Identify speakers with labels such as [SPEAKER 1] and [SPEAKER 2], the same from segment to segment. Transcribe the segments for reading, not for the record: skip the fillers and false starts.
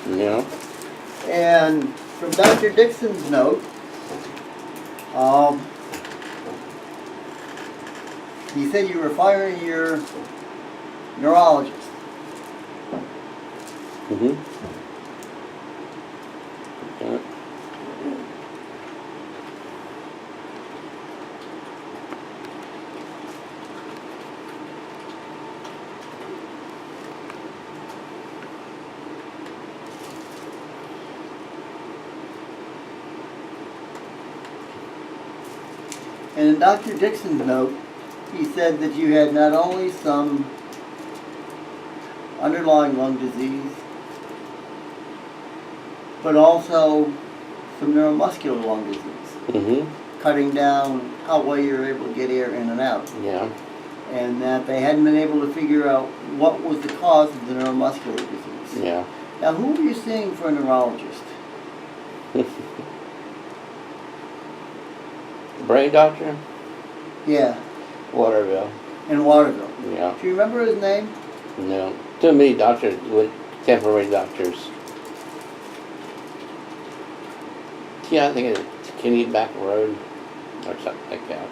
[SPEAKER 1] Yeah.
[SPEAKER 2] And from Dr. Dixon's note, he said you were firing your neurologist.
[SPEAKER 1] Mm-hmm. Yeah.
[SPEAKER 2] And in Dr. Dixon's note, he said that you had not only some underlying lung disease, but also some neuromuscular lung disease,
[SPEAKER 1] Mm-hmm.
[SPEAKER 2] cutting down how well you're able to get air in and out.
[SPEAKER 1] Yeah.
[SPEAKER 2] And that they hadn't been able to figure out what was the cause of the neuromuscular disease.
[SPEAKER 1] Yeah.
[SPEAKER 2] Now, who are you seeing for a neurologist?
[SPEAKER 1] Brain doctor?
[SPEAKER 2] Yeah,
[SPEAKER 1] Waterville.
[SPEAKER 2] in Waterville.
[SPEAKER 1] Yeah.
[SPEAKER 2] Do you remember his name?
[SPEAKER 1] No. Too many doctors with temporary doctors. Yeah, I think it's Kinney Back Road or something like that.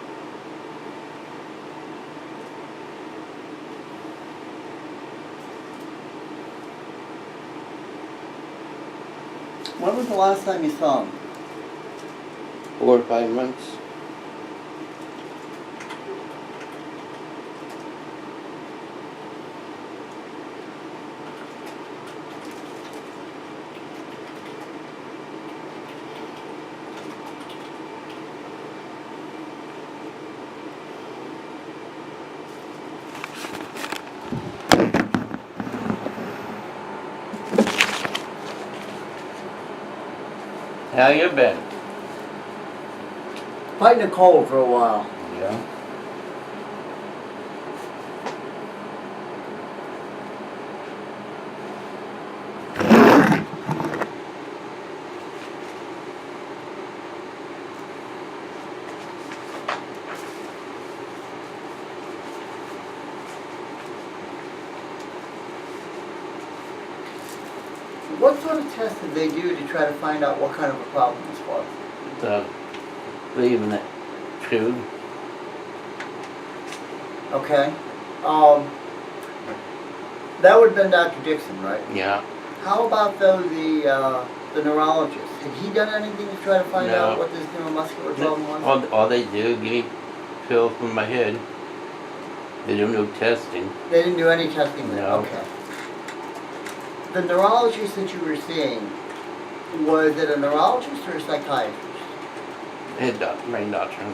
[SPEAKER 2] When was the last time you saw him?
[SPEAKER 1] 4 or 5 months. How you been?
[SPEAKER 2] Fighting a cold for a while.
[SPEAKER 1] Yeah.
[SPEAKER 2] What sort of tests did they do to try to find out what kind of a problem this was?
[SPEAKER 1] The leaving it tube.
[SPEAKER 2] Okay. That would have been Dr. Dixon, right?
[SPEAKER 1] Yeah.
[SPEAKER 2] How about though the neurologist? Had he done anything to try to find
[SPEAKER 1] No.
[SPEAKER 2] out what this neuromuscular problem was?
[SPEAKER 1] All they do, give me pill from my head. They do no testing.
[SPEAKER 2] They didn't do any testing then?
[SPEAKER 1] No.
[SPEAKER 2] Okay. The neurologist that you were seeing, was it a neurologist or a psychiatrist?
[SPEAKER 1] Head doctor, brain doctor.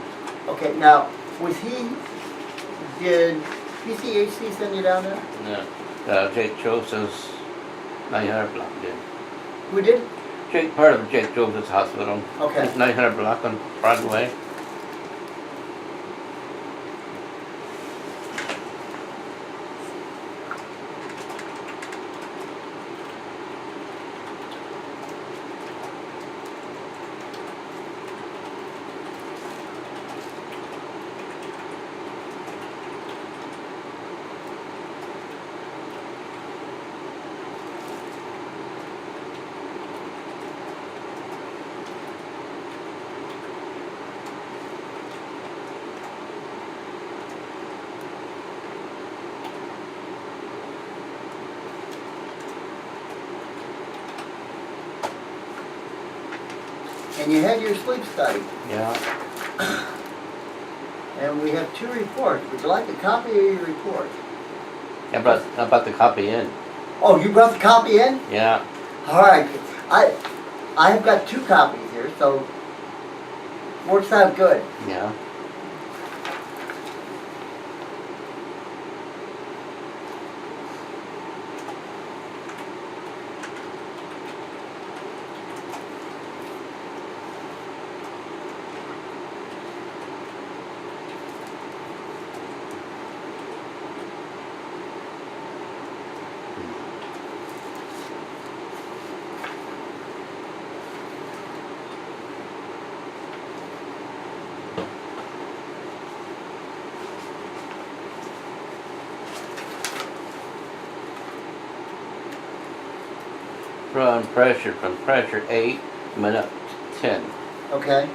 [SPEAKER 2] Okay, now, did PCHC send you down there?
[SPEAKER 1] No. Jake Joseph's 900 block did.
[SPEAKER 2] Who did?
[SPEAKER 1] Part of Jake Joseph's hospital.
[SPEAKER 2] Okay.
[SPEAKER 1] It's 900 block on Broadway.
[SPEAKER 2] And you had your sleep study.
[SPEAKER 1] Yeah.
[SPEAKER 2] And we have 2 reports. Would you like a copy of your report?
[SPEAKER 1] I brought the copy in.
[SPEAKER 2] Oh, you brought the copy in?
[SPEAKER 1] Yeah.
[SPEAKER 2] All right. I have got 2 copies here, so works out good.
[SPEAKER 1] Yeah. from pressure 8 went up to 10.
[SPEAKER 2] Okay.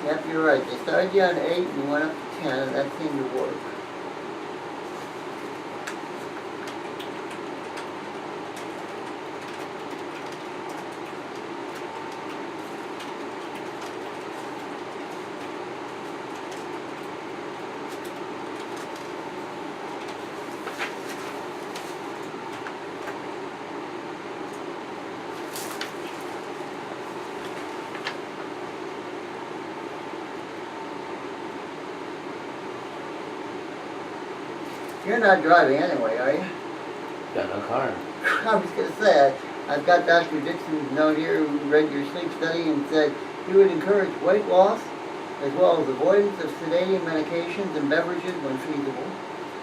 [SPEAKER 2] Yep, you're right. They started you on 8 and went up to 10, and that seemed to work. You're not driving anyway, are you?
[SPEAKER 1] Got no car.
[SPEAKER 2] I was going to say, I've got Dr. Dixon's note here who read your sleep study and said he would encourage weight loss as well as avoidance of sedating medications and beverages when feasible,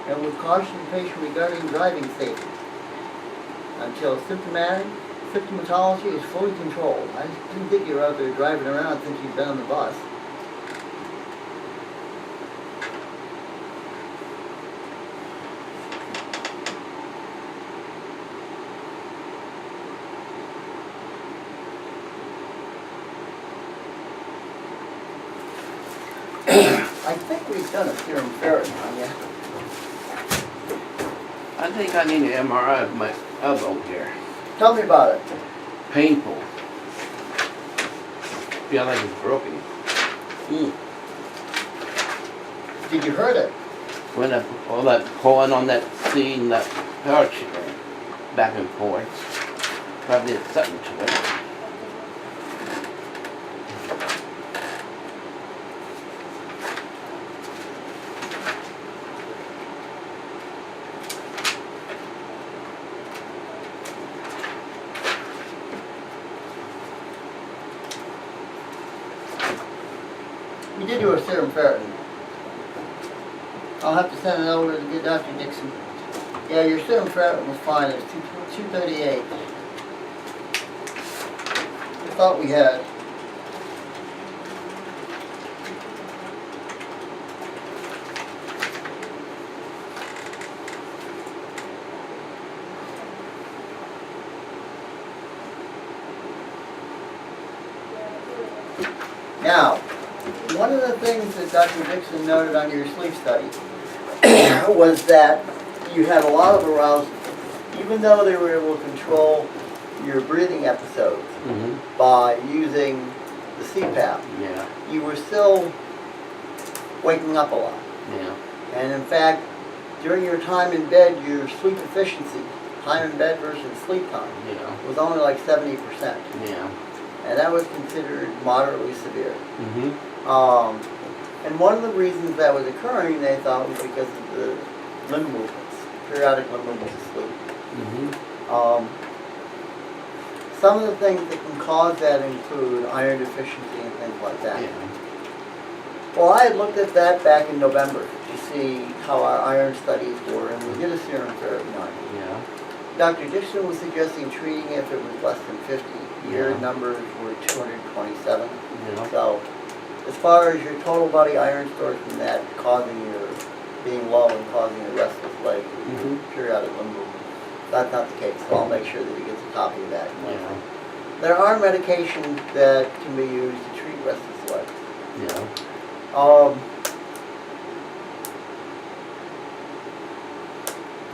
[SPEAKER 2] and would caution the patient regarding driving safety until symptomatology is fully controlled. I didn't think you were out there driving around since you've been on the bus. I think we've done a serum ferritin on you.
[SPEAKER 1] I think I need an MRI of my elbow here.
[SPEAKER 2] Tell me about it.
[SPEAKER 1] Painful. Feel like it's broken.
[SPEAKER 2] Did you hurt it?
[SPEAKER 1] When all that pulling on that seat and that power chair back and forth. Probably did something to it.
[SPEAKER 2] We did do a serum ferritin. I'll have to send it over to get Dr. Dixon. Yeah, your serum ferritin was fine. It was 238. I thought we had. Now, one of the things that Dr. Dixon noted on your sleep study was that you had a lot of arousal, even though they were able to control your breathing episodes by using the CPAP.
[SPEAKER 1] Yeah.
[SPEAKER 2] You were still waking up a lot.
[SPEAKER 1] Yeah.
[SPEAKER 2] And in fact, during your time in bed, your sleep efficiency, time in bed versus sleep time,
[SPEAKER 1] Yeah.
[SPEAKER 2] was only like 70%.
[SPEAKER 1] Yeah.
[SPEAKER 2] And that was considered moderately severe.
[SPEAKER 1] Mm-hmm.
[SPEAKER 2] And one of the reasons that was occurring, they thought, was because of the limb movements, periodic limb movements of sleep.
[SPEAKER 1] Mm-hmm.
[SPEAKER 2] Some of the things that can cause that include iron deficiency and things like that.
[SPEAKER 1] Yeah.
[SPEAKER 2] Well, I had looked at that back in November to see how our iron studies were, and we did a serum ferritin on it.
[SPEAKER 1] Yeah.
[SPEAKER 2] Dr. Dixon was suggesting treating if it was less than 50. Your
[SPEAKER 1] Yeah.
[SPEAKER 2] numbers were 227.
[SPEAKER 1] Yeah.
[SPEAKER 2] So, as far as your total body iron stores from that causing your being low and causing a restless leg, periodic limb movement, that's not the case. So I'll make sure that he gets a copy of that.
[SPEAKER 1] Yeah.
[SPEAKER 2] There are medications that can be used to treat restless legs.
[SPEAKER 1] Yeah.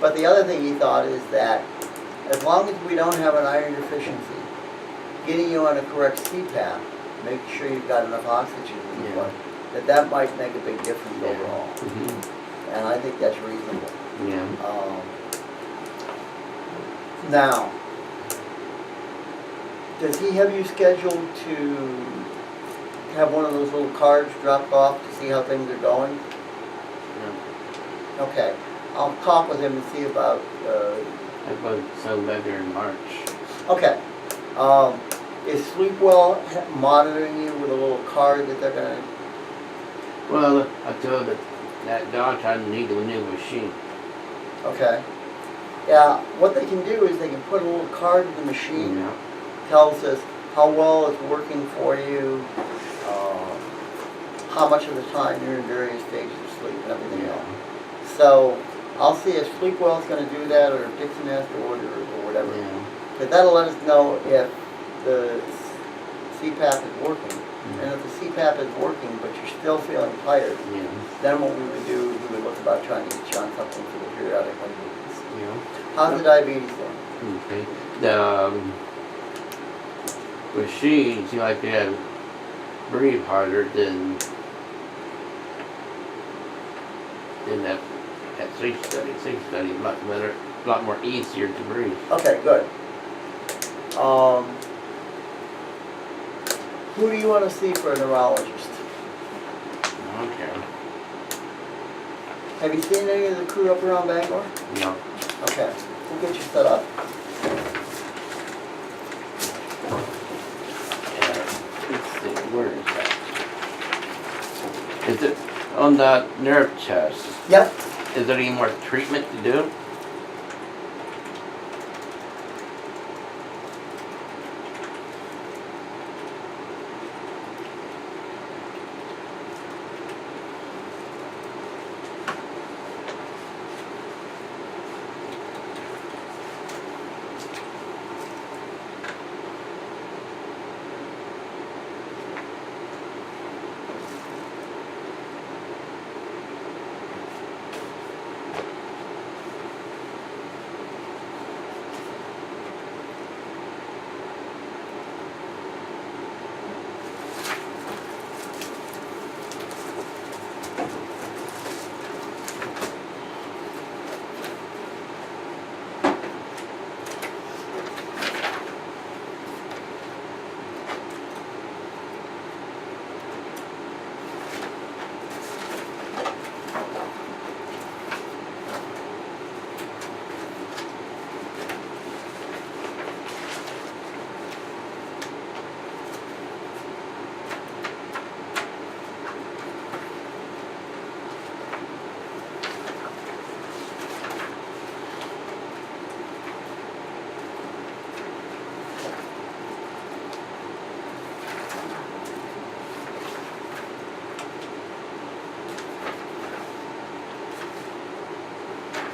[SPEAKER 2] But the other thing he thought is that as long as we don't have an iron deficiency, getting you on a correct CPAP, making sure you've got enough oxygen in the blood, that might make a big difference overall. And I think that's reasonable.
[SPEAKER 1] Yeah.
[SPEAKER 2] Now, does he have you scheduled to have one of those little cards dropped off to see how things are going?
[SPEAKER 1] Yeah.
[SPEAKER 2] Okay. I'll talk with him and see about...
[SPEAKER 1] I was so better in March.
[SPEAKER 2] Okay. Is Sleepwell monitoring you with a little card that they're going to...
[SPEAKER 1] Well, I told that doctor I need a new machine.
[SPEAKER 2] Okay. Yeah, what they can do is they can put a little card in the machine,
[SPEAKER 1] Yeah.
[SPEAKER 2] tells us how well it's working for you, how much of the time you're in various stages of sleep and everything else. So I'll see if Sleepwell's going to do that, or if Dixon has to order it, or whatever.
[SPEAKER 1] Yeah.
[SPEAKER 2] But that'll let us know if the CPAP is working. And if the CPAP is working, but you're still feeling tired,
[SPEAKER 1] Yeah.
[SPEAKER 2] then what we would do is we would look about trying to get you on something for the periodic movements.
[SPEAKER 1] Yeah.
[SPEAKER 2] How's the diabetes doing?
[SPEAKER 1] Okay. The machines, you know, like they have breathe harder than that sleep study. Sleep study is a lot better, a lot more easier to breathe.
[SPEAKER 2] Okay, good. Who do you want to see for a neurologist?
[SPEAKER 1] Okay.
[SPEAKER 2] Have you seen any of the crew up around Bangor?
[SPEAKER 1] No.
[SPEAKER 2] Okay, we'll get you set up.
[SPEAKER 1] Let's see, where is that? Is it on the nerve test?
[SPEAKER 2] Yep.
[SPEAKER 1] Is there any more treatment to do?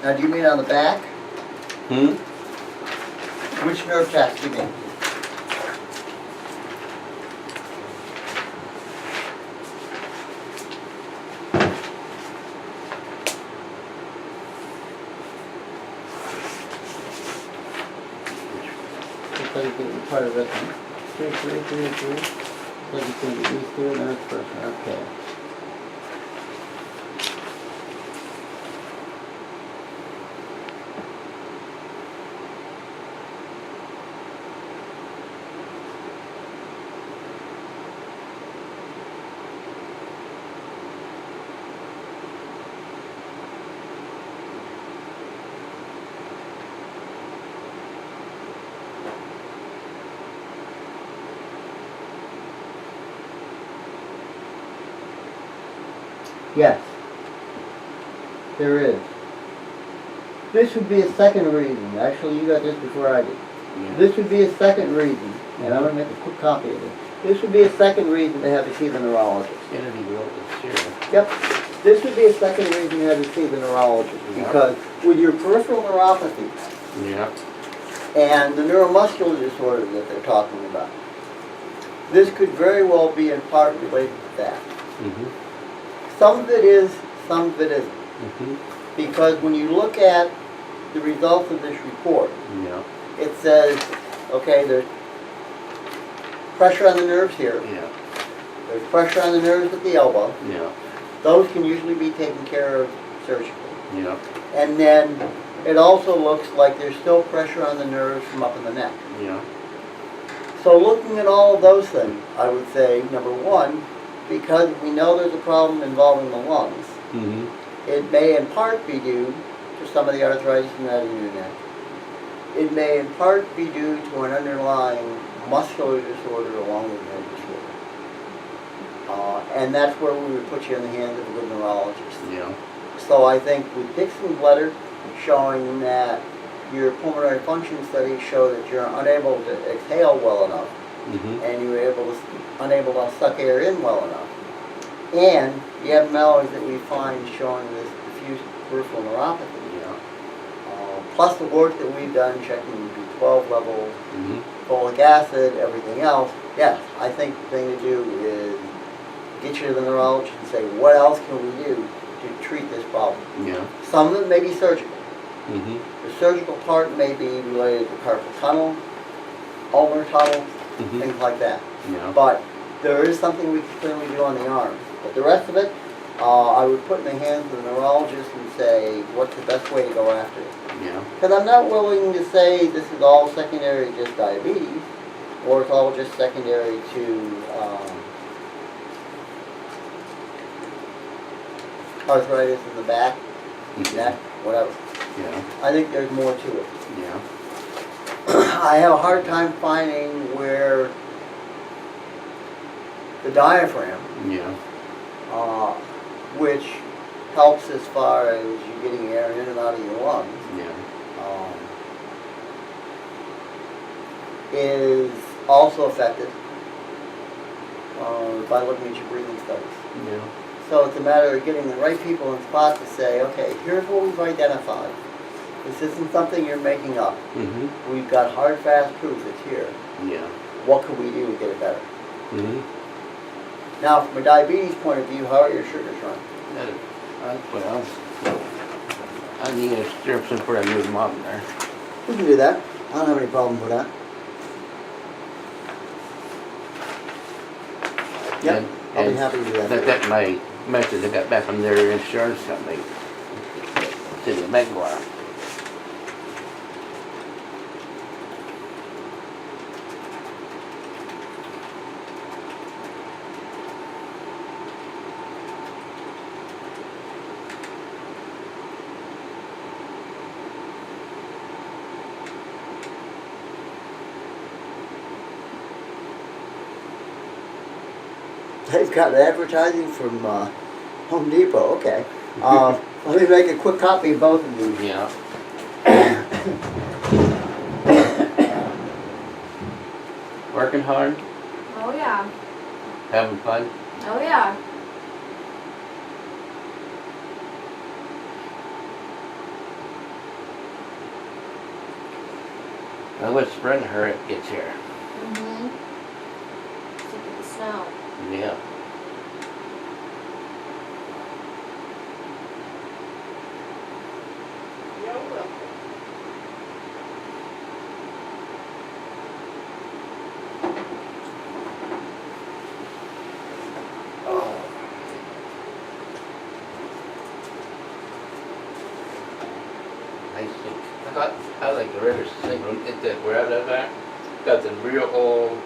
[SPEAKER 2] Now, do you mean on the back?
[SPEAKER 1] Hmm?
[SPEAKER 2] Which nerve test do you mean? Looks like it's going to be part of this one. 3, 3, 3, 3. Looks like it's going to be these two, and then it's first one. Okay. Yes, there is. This would be a second reason. Actually, you got this before I did.
[SPEAKER 1] Yeah.
[SPEAKER 2] This would be a second reason, and I'm going to make a quick copy of it. This would be a second reason to have you see the neurologist.
[SPEAKER 1] Kennedy wrote this here.
[SPEAKER 2] Yep. This would be a second reason to have you see the neurologist, because with your peripheral neuropathy
[SPEAKER 1] Yeah.
[SPEAKER 2] and the neuromuscular disorder that they're talking about, this could very well be in part related to that.
[SPEAKER 1] Mm-hmm.
[SPEAKER 2] Some of it is, some of it isn't.
[SPEAKER 1] Mm-hmm.
[SPEAKER 2] Because when you look at the results of this report,
[SPEAKER 1] Yeah.
[SPEAKER 2] it says, okay, there's pressure on the nerves here,
[SPEAKER 1] Yeah.
[SPEAKER 2] there's pressure on the nerves at the elbow.
[SPEAKER 1] Yeah.
[SPEAKER 2] Those can usually be taken care of surgically.
[SPEAKER 1] Yeah.
[SPEAKER 2] And then it also looks like there's still pressure on the nerves from up in the neck.
[SPEAKER 1] Yeah.
[SPEAKER 2] So looking at all of those things, I would say, number one, because we know there's a problem involving the lungs,
[SPEAKER 1] Mm-hmm.
[SPEAKER 2] it may in part be due to some of the arthritis in that in your neck. It may in part be due to an underlying muscular disorder along with nerve disorder. And that's where we would put you in the hands of a good neurologist.
[SPEAKER 1] Yeah.
[SPEAKER 2] So I think with Dixon's letter showing that your pulmonary function studies show that you're unable to exhale well enough, and you're unable to suck air in well enough. And the abnormalities that we find showing this diffuse peripheral neuropathy, plus the work that we've done checking B12 levels, folic acid, everything else, yes, I think the thing to do is get you to the neurologist and say, what else can we do to treat this problem? Some of it may be surgical. The surgical part may be related to carpal tunnel, ulnar tunnel, things like that. But there is something we can clearly do on the arm. But the rest of it, I would put in the hands of the neurologist and say, what's the best way to go after it? Because I'm not willing to say this is all secondary to just diabetes, or it's all just secondary to arthritis in the back, neck, whatever. I think there's more to it. I have a hard time finding where the diaphragm, which helps as far as you getting air in and out of your lungs, is also affected by looking at your breathing studies. So it's a matter of getting the right people in spot to say, okay, here's what we've identified. This isn't something you're making up. We've got hard, fast proof it's here. What can we do to get it better? Now, from a diabetes point of view, how are your sugars running?
[SPEAKER 1] Well, I need to stir up some for I move them up there.
[SPEAKER 2] We can do that. I don't have any problem with that. Yep, I'll be happy to do that.
[SPEAKER 1] That's my message I got back from their insurance company, City of BANGOR.
[SPEAKER 2] They've got advertising from Home Depot. Okay. Let me make a quick copy of both of these.
[SPEAKER 1] Working hard?
[SPEAKER 3] Oh yeah.
[SPEAKER 1] Having fun?
[SPEAKER 3] Oh yeah.
[SPEAKER 1] Well, what spring her it gets here.
[SPEAKER 3] Sick of the snow.
[SPEAKER 1] Yeah.
[SPEAKER 3] You're welcome.
[SPEAKER 1] I like the river sink room. Where I live at, got the real old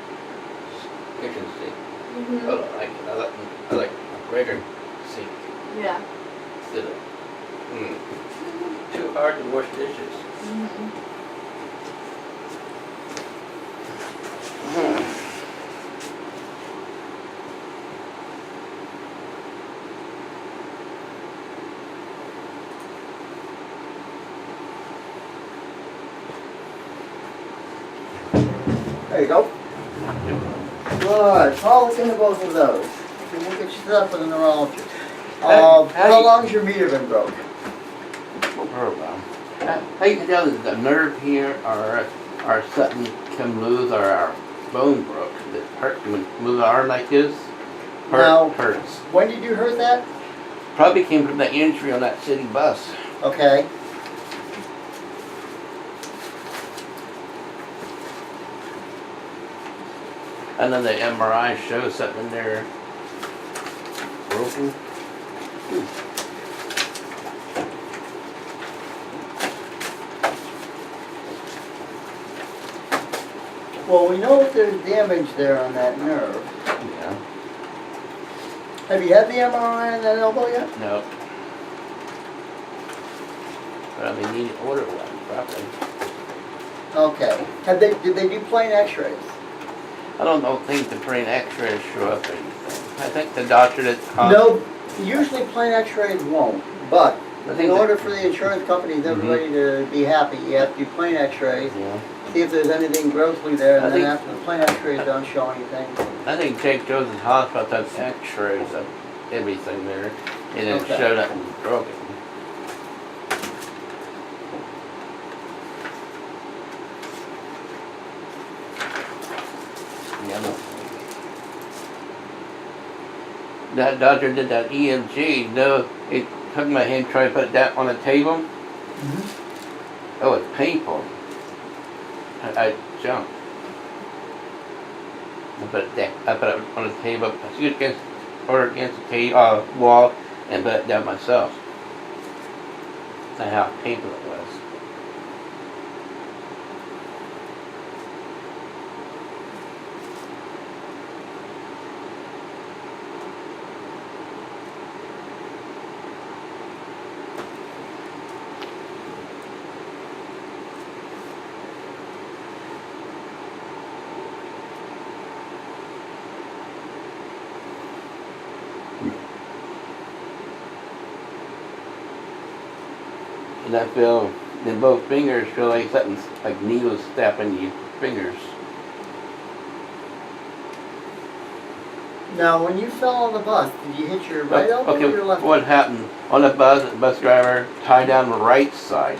[SPEAKER 1] kitchen sink. I don't like it. I like a regular sink
[SPEAKER 3] Yeah.
[SPEAKER 1] instead of too hard to wash dishes.
[SPEAKER 2] There you go. Alright, so I'll look into both of those. And we'll get you set up with a neurologist. How long's your meter been broke?
[SPEAKER 1] How you can tell that the nerve here or something come loose or our bone broke. That hurt when you move the arm like this. Hurts.
[SPEAKER 2] When did you hurt that?
[SPEAKER 1] Probably came from that injury on that city bus.
[SPEAKER 2] Okay.
[SPEAKER 1] And then the MRI shows something there broken.
[SPEAKER 2] Well, we know that there's damage there on that nerve.
[SPEAKER 1] Yeah.
[SPEAKER 2] Have you had the MRI on that elbow yet?
[SPEAKER 1] No. Probably need to order one, probably.
[SPEAKER 2] Okay. Did they do plain x-rays?
[SPEAKER 1] I don't think the brain x-rays show up or anything. I think the doctor that
[SPEAKER 2] No, usually plain x-rays won't, but
[SPEAKER 1] I
[SPEAKER 2] In
[SPEAKER 1] think
[SPEAKER 2] order for the insurance companies, everybody to be happy, you have to do plain x-rays,
[SPEAKER 1] yeah.
[SPEAKER 2] see if there's anything grossly there,
[SPEAKER 1] I
[SPEAKER 2] and then
[SPEAKER 1] think-
[SPEAKER 2] after the plain x-rays don't show anything.
[SPEAKER 1] I think Jake Joseph's hospital took x-rays of everything there, and it
[SPEAKER 2] Okay.
[SPEAKER 1] showed up and broke it. Yeah. That doctor did that EMG, no, it took my hand, tried to put it down on the table. Oh, it's painful. I jumped. I put it on the table, I stood against the wall, and put it down myself. That's how painful it was. And I feel in both fingers feel like something's like needles stabbing your fingers.
[SPEAKER 2] Now, when you fell on the bus, did you hit your right elbow
[SPEAKER 1] Okay,
[SPEAKER 2] or your left?
[SPEAKER 1] what happened? On the bus driver tied down the right side.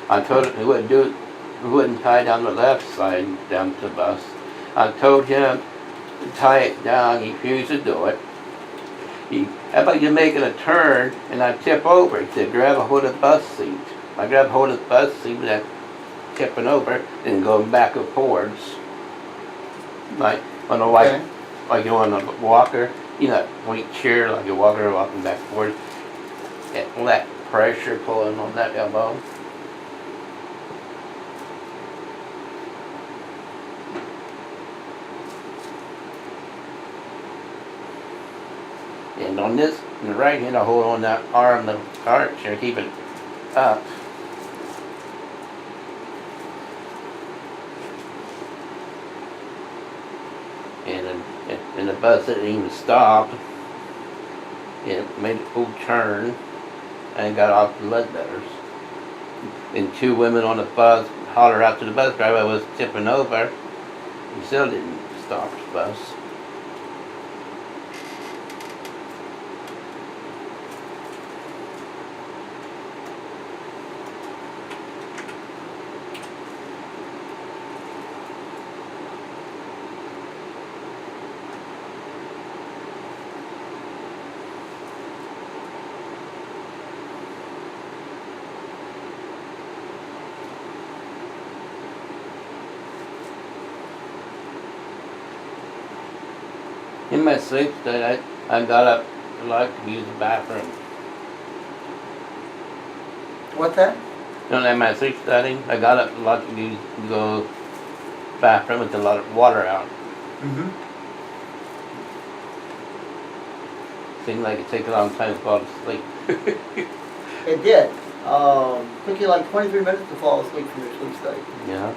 [SPEAKER 1] I told him he wouldn't do it, he wouldn't tie down the left side down to the bus. I told him to tie it down, he refused to do it. How about you making a turn and I tip over? He said, grab a hold of the bus seat. I grabbed hold of the bus seat without tipping over and going back and forwards. Like on a white,
[SPEAKER 2] Okay.
[SPEAKER 1] like you're on a walker, you know, white chair, like a walker walking back and forth. Get all that pressure pulling on that elbow. And on this, in the right hand, I hold on that arm, the arch, and keep it up. And the bus didn't even stop. It made a full turn and got off the Ledbetters. And two women on the bus hollered out to the bus driver I was tipping over. He still didn't stop the bus. In my sleep state, I got up a lot to use the bathroom.
[SPEAKER 2] What's that?
[SPEAKER 1] In my sleep study, I got up a lot to go to the bathroom with a lot of water out. Seemed like it took a long time to fall asleep.
[SPEAKER 2] It did. Took you like 23 minutes to fall asleep from your sleep study.
[SPEAKER 1] Yeah.